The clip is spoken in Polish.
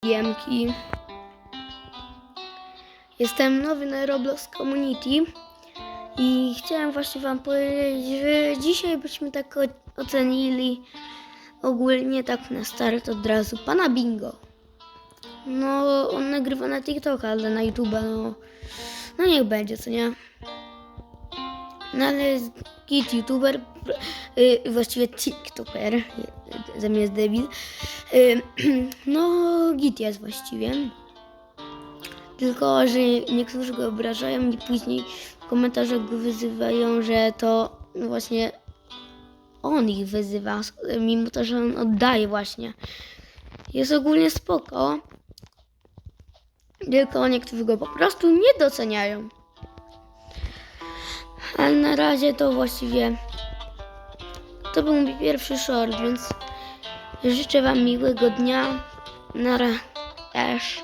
Jemki. Jestem nowy na Roblox Community i chciałem właśnie wam powiedzieć, że dzisiaj byśmy tak ocenili ogólnie tak na start od razu pana Bingo. No, on nagrywa na TikToka, ale na YouTube'a no niech będzie, co nie? No ale git YouTuber, właściwie TikToker, zamiast debil, no git jest właściwie. Tylko, że niektórzy go obrażają i później w komentarzach go wyzywają, że to właśnie on ich wyzywa, mimo to, że on oddaje właśnie. Jest ogólnie spoko, tylko niektórzy go po prostu nie doceniają. Ale na razie to właściwie to był mój pierwszy short, więc życzę wam miłego dnia. Nara też.